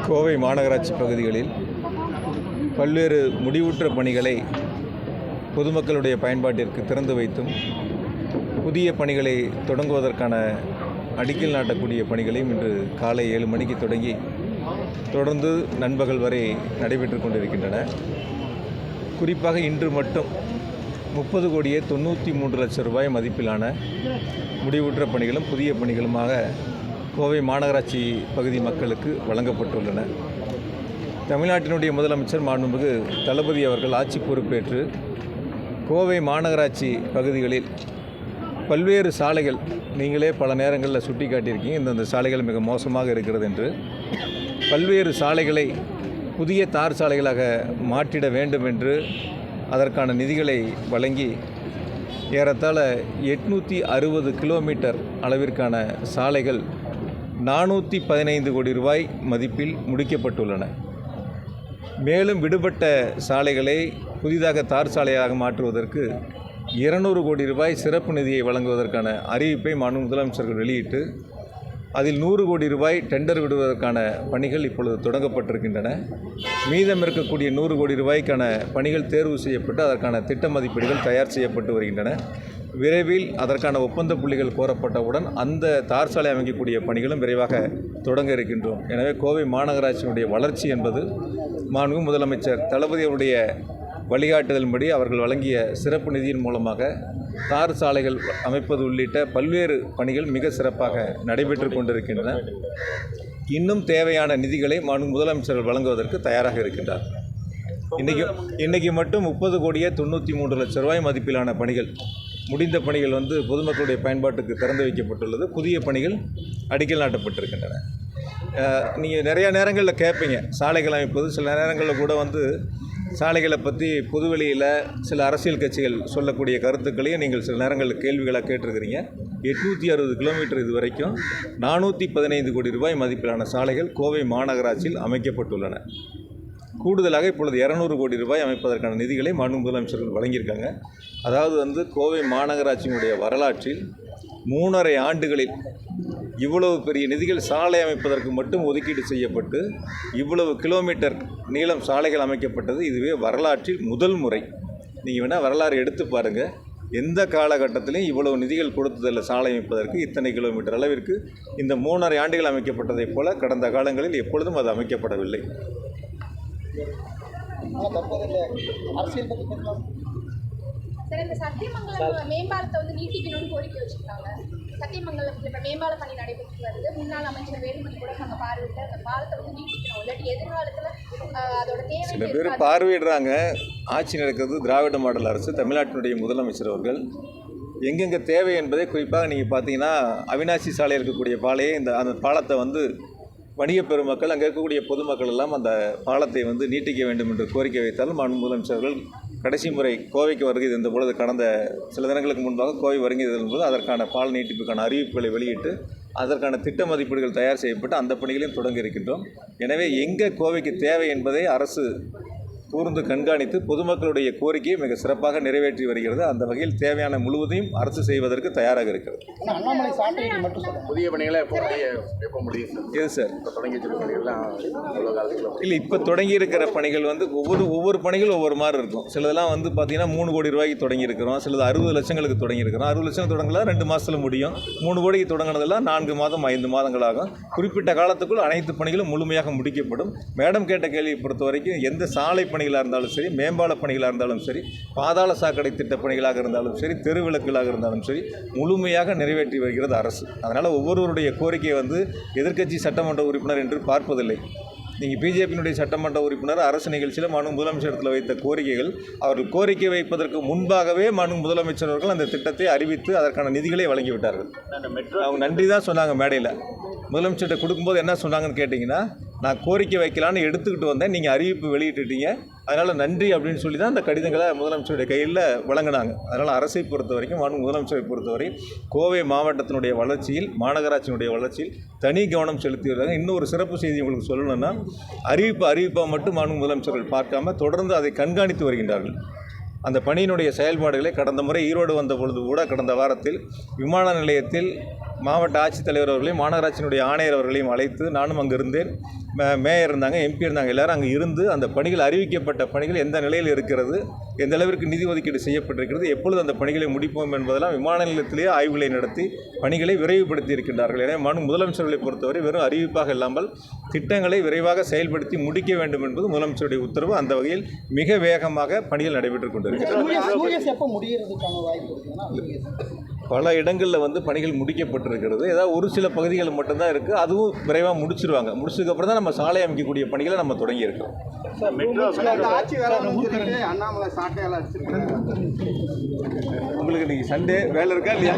கோவை மாநகராட்சி பகுதிகளில் பல்வேறு முடிவுற்ற பணிகளை பொதுமக்களுடைய பயன்பாட்டிற்கு திறந்து வைத்தும் புதிய பணிகளை தொடங்குவதற்கான அடிக்கல் நாட்டக்கூடிய பணிகளையும் இன்று காலை 7 மணிக்கு தொடங்கி தொடர்ந்து நண்பகல் வரை நடைபெற்று கொண்டிருக்கின்றன. குறிப்பாக இன்று மட்டும் 30,93 லட்சம் ரூபாய் மதிப்பிலான முடிவுற்ற பணிகளும் புதிய பணிகளுமாக கோவை மாநகராட்சி பகுதி மக்களுக்கு வழங்கப்பட்டுள்ளன. தமிழ்நாட்டினுடைய முதலமைச்சர் மாண்புமிகு தளபதி அவர்கள் ஆட்சி பொறுப்பேற்று கோவை மாநகராட்சி பகுதிகளில் பல்வேறு சாலைகள் நீங்களே பல நேரங்களில் சுட்டி காட்டியிருக்கீங்க, இந்தந்த சாலைகள் மிக மோசமாக இருக்கிறது என்று. பல்வேறு சாலைகளை புதிய தார் சாலைகளாக மாற்றிட வேண்டும் என்று அதற்கான நிதிகளை வழங்கி ஏறத்தாழ 860 கிலோமீட்டர் அளவிற்கான சாலைகள் 415 கோடி ரூபாய் மதிப்பில் முடிக்கப்பட்டுள்ளன. மேலும் விடுபட்ட சாலைகளை புதிதாக தார் சாலையாக மாற்றுவதற்கு 200 கோடி ரூபாய் சிறப்பு நிதியை வழங்குவதற்கான அறிவிப்பை மாண்புமிகு முதலமைச்சர்கள் வெளியிட்டு அதில் 100 கோடி ரூபாய் டெண்டர் விடுவதற்கான பணிகள் இப்பொழுது தொடங்கப்பட்டிருக்கின்றன. மீதம் இருக்கக்கூடிய 100 கோடி ரூபாய்க்கான பணிகள் தேர்வு செய்யப்பட்டு அதற்கான திட்ட மதிப்பீடுகள் தயார் செய்யப்பட்டு வருகின்றன. விரைவில் அதற்கான ஒப்பந்த புள்ளிகள் கோரப்பட்டவுடன் அந்த தார் சாலை அமைக்கக்கூடிய பணிகளும் விரைவாக தொடங்க இருக்கின்றோம். எனவே கோவை மாநகராட்சியினுடைய வளர்ச்சி என்பது மாண்புமிகு முதலமைச்சர் தளபதி அவருடைய வழிகாட்டுதலின்படி அவர்கள் வழங்கிய சிறப்பு நிதியின் மூலமாக தார் சாலைகள் அமைப்பது உள்ளிட்ட பல்வேறு பணிகள் மிக சிறப்பாக நடைபெற்று கொண்டிருக்கின்றன. இன்னும் தேவையான நிதிகளை மாண்புமிகு முதலமைச்சர்கள் வழங்குவதற்கு தயாராக இருக்கின்றார். இன்றைக்கி மட்டும் 30,93 லட்சம் ரூபாய் மதிப்பிலான பணிகள் முடிந்த பணிகள் பொதுமக்களுடைய பயன்பாட்டுக்கு திறந்து வைக்கப்பட்டுள்ளது. புதிய பணிகள் அடிக்கல் நாட்டப்பட்டிருக்கின்றன. நீங்கள் நிறையா நேரங்களில் கேட்பீங்க சாலைகள் அமைப்பது. சில நேரங்களில் கூட சாலைகளை பற்றி பொதுவெளியில் சில அரசியல் கட்சிகள் சொல்லக்கூடிய கருத்துக்களையும் நீங்கள் சில நேரங்களில் கேள்விகளாக கேட்டிருக்கிறீங்க. 860 கிலோமீட்டர் இது வரைக்கும் 415 கோடி ரூபாய் மதிப்பிலான சாலைகள் கோவை மாநகராட்சியில் அமைக்கப்பட்டுள்ளன. கூடுதலாக இப்பொழுது 200 கோடி ரூபாய் அமைப்பதற்கான நிதிகளை மாண்புமிகு முதலமைச்சர்கள் வழங்கியிருக்காங்க. அதாவது கோவை மாநகராட்சியினுடைய வரலாற்றில் 3½ ஆண்டுகளில் இவ்வளவு பெரிய நிதிகள் சாலை அமைப்பதற்கு மட்டும் ஒதுக்கீடு செய்யப்பட்டு இவ்வளவு கிலோமீட்டர் நீளம் சாலைகள் அமைக்கப்பட்டது இதுவே வரலாற்றில் முதல் முறை. நீங்கள் வேணால் வரலாறு எடுத்து பாருங்கள். எந்த காலகட்டத்திலையும் இவ்வளவு நிதிகள் கொடுத்ததில்லை சாலை அமைப்பதற்கு. இத்தனை கிலோமீட்டர் அளவிற்கு இந்த 3½ ஆண்டுகள் அமைக்கப்பட்டதைப் போல கடந்த காலங்களில் எப்பொழுதும் அது அமைக்கப்படவில்லை. சார், இந்த சத்தியமங்கலம் மேம்பாலத்தை நீட்டிக்கணும்னு கோரிக்கை வச்சுருக்காங்க. சத்தியமங்கலம் இப்போ மேம்பால பணி நடைபெற்று வருது. முன்னாள் அமைச்சர் வேலுமணி கூட நாங்கள் பார்வையிட்டு அந்த பாலத்தை நீட்டிக்கணும், இல்லாட்டி எதிர்காலத்தில் அதோட தேவை. சில பேர் பார்வையிடுறாங்க. ஆட்சி நடக்கிறது திராவிட மாடல் அரசு. தமிழ்நாட்டினுடைய முதலமைச்சர் அவர்கள் எங்கெங்கே தேவை என்பதை குறிப்பாக நீங்கள் பார்த்தீங்கன்னா அவினாசி சாலையில் இருக்கக்கூடிய பாலையை அந்த பாலத்தை வணிக பெருமக்கள் அங்கே இருக்கக்கூடிய பொதுமக்கள் எல்லாம் அந்த பாலத்தை நீட்டிக்க வேண்டும் என்று கோரிக்கை வைத்தாலும் மாண்புமிகு முதலமைச்சர்கள் கடைசி முறை கோவைக்கு வருகை இருந்த பொழுது கடந்த சில தினங்களுக்கு முன்பாக கோவை வருகை இருந்தபோது அதற்கான பால நீட்டிப்புக்கான அறிவிப்புகளை வெளியிட்டு அதற்கான திட்ட மதிப்பீடுகள் தயார் செய்யப்பட்டு அந்த பணிகளையும் தொடங்கி இருக்கின்றோம். எனவே எங்கே கோவைக்கு தேவை என்பதை அரசு கூர்ந்து கண்காணித்து பொதுமக்களுடைய கோரிக்கையை மிக சிறப்பாக நிறைவேற்றி வருகிறது. அந்த வகையில் தேவையான முழுவதையும் அரசு செய்வதற்கு தயாராக இருக்கிறது. புதிய பணிகளை எப்போ முடியும் எது சார்? இல்லை, இப்போ தொடங்கி இருக்கிற பணிகள் ஒவ்வொரு பணிகள் ஒவ்வொரு மாதிரி இருக்கும். சிலதெல்லாம் பார்த்தீங்கன்னா 3 கோடி ரூபாய்க்கு தொடங்கி இருக்கிறோம். சிலது 60 லட்சங்களுக்கு தொடங்கி இருக்கிறோம். 60 லட்சம் தொடங்கலாம் 2 மாதத்தில் முடியும். 3 கோடிக்கு தொடங்கினதெல்லாம் 4 மாதம் 5 மாதங்களாகும். குறிப்பிட்ட காலத்துக்குள் அனைத்து பணிகளும் முழுமையாக முடிக்கப்படும். மேடம் கேட்ட கேள்வியை பொறுத்த வரைக்கும் எந்த சாலை பணிகளாக இருந்தாலும் சரி, மேம்பால பணிகளாக இருந்தாலும் சரி, பாதாள சாக்கடை திட்ட பணிகளாக இருந்தாலும் சரி, தெருவிளக்குகளாக இருந்தாலும் சரி, முழுமையாக நிறைவேற்றி வருகிறது அரசு. அதனால் ஒவ்வொருவருடைய கோரிக்கையை எதிர்க்கட்சி சட்டமன்ற உறுப்பினர் என்று பார்ப்பதில்லை. நீங்கள் பிஜேபியினுடைய சட்டமன்ற உறுப்பினர் அரசு நிகழ்ச்சியில் மாண்புமிகு முதலமைச்சரிடத்தில் வைத்த கோரிக்கைகள் அவர்கள் கோரிக்கை வைப்பதற்கு முன்பாகவே மாண்புமிகு முதலமைச்சர் அவர்கள் அந்த திட்டத்தை அறிவித்து அதற்கான நிதிகளை வழங்கிவிட்டார்கள். அவங்க நன்றி தான் சொன்னாங்க மேடையில். முதலமைச்சர்கிட்ட கொடுக்கும்போது என்ன சொன்னாங்கன்னு கேட்டிங்கன்னா, நான் கோரிக்கை வைக்கலான்னு எடுத்துக்கிட்டு வந்தேன், நீங்கள் அறிவிப்பு வெளியிட்டுட்டீங்க, அதனால் நன்றி அப்படின்னு சொல்லி தான் அந்த கடிதங்களை முதலமைச்சருடைய கையில் வழங்கினாங்க. அதனால் அரசை பொறுத்த வரைக்கும் முதலமைச்சரை பொறுத்தவரை கோவை மாவட்டத்தினுடைய வளர்ச்சியில் மாநகராட்சியினுடைய வளர்ச்சியில் தனி கவனம் செலுத்தி வருகிறாங்க. இன்னொரு சிறப்பு செய்தி உங்களுக்கு சொல்லணும்னா, அறிவிப்பாக மட்டும் முதலமைச்சர்கள் பார்க்காம தொடர்ந்து அதை கண்காணித்து வருகின்றார்கள். அந்த பணியினுடைய செயல்பாடுகளை கடந்த முறை ஈரோடு வந்த பொழுது கூட கடந்த வாரத்தில் விமான நிலையத்தில் மாவட்ட ஆட்சித்தலைவர் அவர்களையும் மாநகராட்சியினுடைய ஆணையர் அவர்களையும் அழைத்து நானும் அங்கே இருந்தேன். மேயர் இருந்தாங்க, எம்பி இருந்தாங்க, எல்லோரும் அங்கே இருந்து அந்த பணிகள் அறிவிக்கப்பட்ட பணிகள் எந்த நிலையில் இருக்கிறது, எந்த அளவிற்கு நிதி ஒதுக்கீடு செய்யப்பட்டிருக்கிறது, எப்பொழுது அந்த பணிகளை முடிப்போம் என்பதெல்லாம் விமான நிலையத்திலேயே ஆய்வுகளை நடத்தி பணிகளை விரைவுபடுத்தி இருக்கின்றார்கள். எனவே முதலமைச்சர்களை பொறுத்தவரை வெறும் அறிவிப்பாக இல்லாமல் திட்டங்களை விரைவாக செயல்படுத்தி முடிக்க வேண்டும் என்பது முதலமைச்சருடைய உத்தரவு. அந்த வகையில் மிக வேகமாக பணிகள் நடைபெற்றுக் கொண்டிருக்கிறது. பல இடங்களில் பணிகள் முடிக்கப்பட்டிருக்கிறது. ஏதாவது ஒரு சில பகுதிகள் மட்டும்தான் இருக்குது. அதுவும் விரைவாக முடிச்சிருவாங்க. முடிச்சதுக்கப்புறம் தான் நம்ம சாலை அமைக்கக்கூடிய பணிகளை நம்ம தொடங்கியிருக்கோம். உங்களுக்கு இன்றைக்கி சண்டே வேலை இருக்கா இல்லையா?